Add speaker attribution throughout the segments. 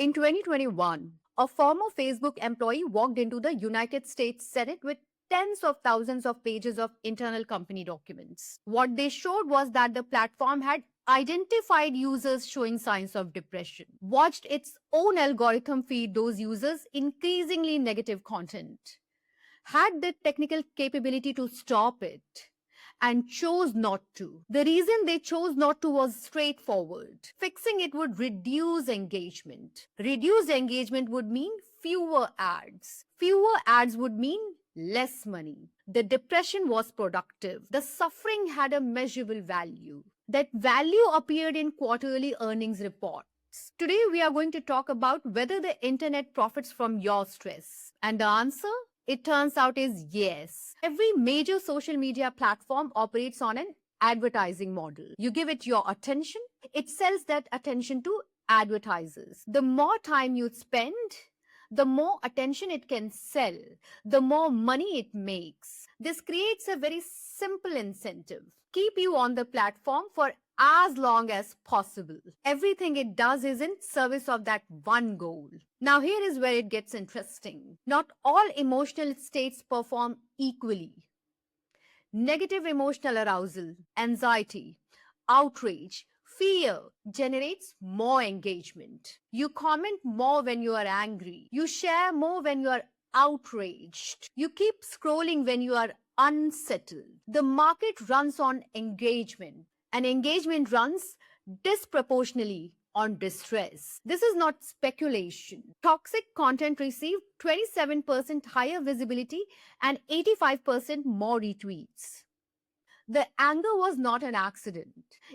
Speaker 1: In 2021, a former Facebook employee walked into the United States Senate with tens of thousands of pages of internal company documents. What they showed was that the platform had identified users showing signs of depression, watched its own algorithm feed those users increasingly negative content, had the technical capability to stop it, and chose not to. The reason they chose not to was straightforward. Fixing it would reduce engagement. Reduced engagement would mean fewer ads. Fewer ads would mean less money. The depression was productive. The suffering had a measurable value. That value appeared in quarterly earnings reports. Today, we are going to talk about whether the internet profits from your stress. And the answer? It turns out is yes. Every major social media platform operates on an advertising model. You give it your attention, it sells that attention to advertisers. The more time you spend, the more attention it can sell, the more money it makes. This creates a very simple incentive. Keep you on the platform for as long as possible. Everything it does is in service of that one goal. Now here is where it gets interesting. Not all emotional states perform equally. Negative emotional arousal, anxiety, outrage, fear generates more engagement. You comment more when you are angry. You share more when you are outraged. You keep scrolling when you are unsettled. The market runs on engagement, and engagement runs disproportionately on distress. This is not speculation. Toxic content received 27% higher visibility and 85% more retweets. The anger was not an accident.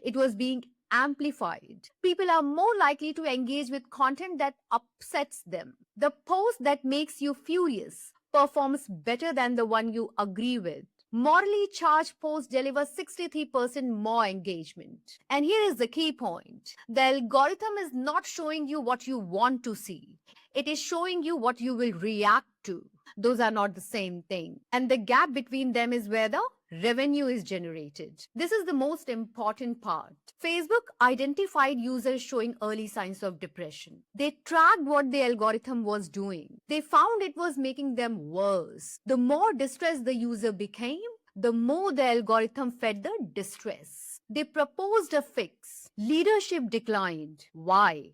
Speaker 1: It was being amplified. People are more likely to engage with content that upsets them. The post that makes you furious performs better than the one you agree with. Morally charged posts deliver 63% more engagement. And here is the key point. The algorithm is not showing you what you want to see. It is showing you what you will react to. Those are not the same thing. And the gap between them is where the revenue is generated. This is the most important part. Facebook identified users showing early signs of depression. They tracked what the algorithm was doing. They found it was making them worse. The more distressed the user became, the more the algorithm fed the distress. They proposed a fix. Leadership declined. Why?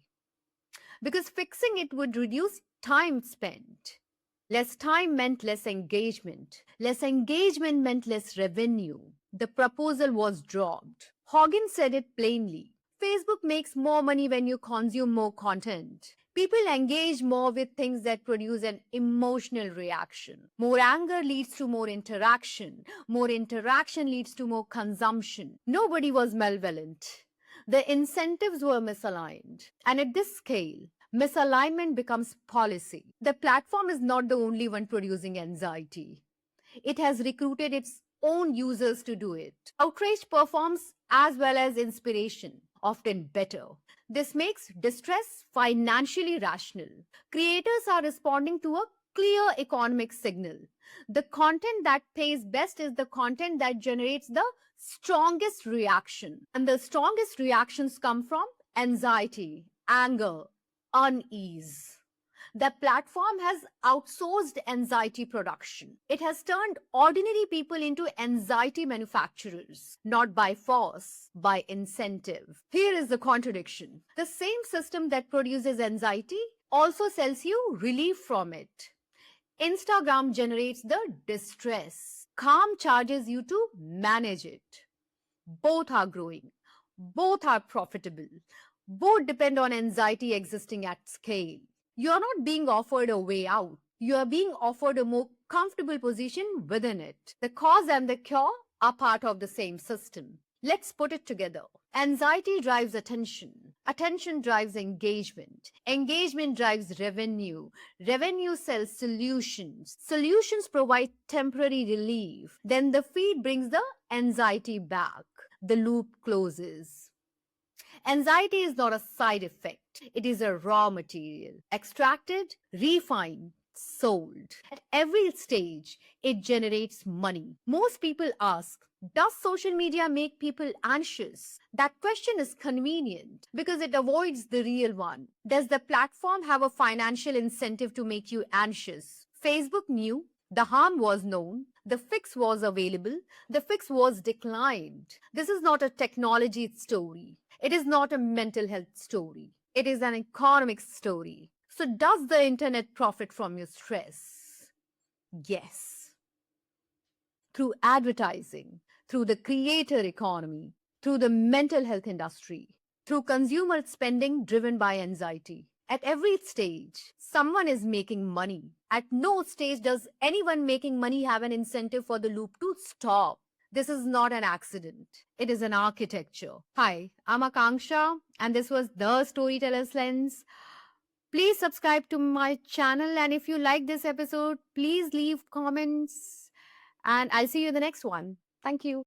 Speaker 1: Because fixing it would reduce time spent. Less time meant less engagement. Less engagement meant less revenue. The proposal was dropped. Hogan said it plainly. Facebook makes more money when you consume more content. People engage more with things that produce an emotional reaction. More anger leads to more interaction. More interaction leads to more consumption. Nobody was malevolent. The incentives were misaligned. And at this scale, misalignment becomes policy. The platform is not the only one producing anxiety. It has recruited its own users to do it. Outrage performs as well as inspiration, often better. This makes distress financially rational. Creators are responding to a clear economic signal. The content that pays best is the content that generates the strongest reaction. And the strongest reactions come from anxiety, anger, unease. The platform has outsourced anxiety production. It has turned ordinary people into anxiety manufacturers, not by force, by incentive. Here is the contradiction. The same system that produces anxiety also sells you relief from it. Instagram generates the distress. Calm charges you to manage it. Both are growing. Both are profitable. Both depend on anxiety existing at scale. You are not being offered a way out. You are being offered a more comfortable position within it. The cause and the cure are part of the same system. Let's put it together. Anxiety drives attention. Attention drives engagement. Engagement drives revenue. Revenue sells solutions. Solutions provide temporary relief. Then the feed brings the anxiety back. The loop closes. Anxiety is not a side effect. It is a raw material, extracted, refined, sold. At every stage, it generates money. Most people ask, does social media make people anxious? That question is convenient because it avoids the real one. Does the platform have a financial incentive to make you anxious? Facebook knew, the harm was known, the fix was available, the fix was declined. This is not a technology story. It is not a mental health story. It is an economic story. So, does the internet profit from your stress? Yes. Through advertising, through the creator economy, through the mental health industry, through consumer spending driven by anxiety. At every stage, someone is making money. At no stage does anyone making money have an incentive for the loop to stop. This is not an accident. It is an architecture. Hi, I'm Akanksha, and this was the Storyteller's Lens. Please subscribe to my channel, and if you like this episode, please leave comments, and I'll see you in the next one. Thank you.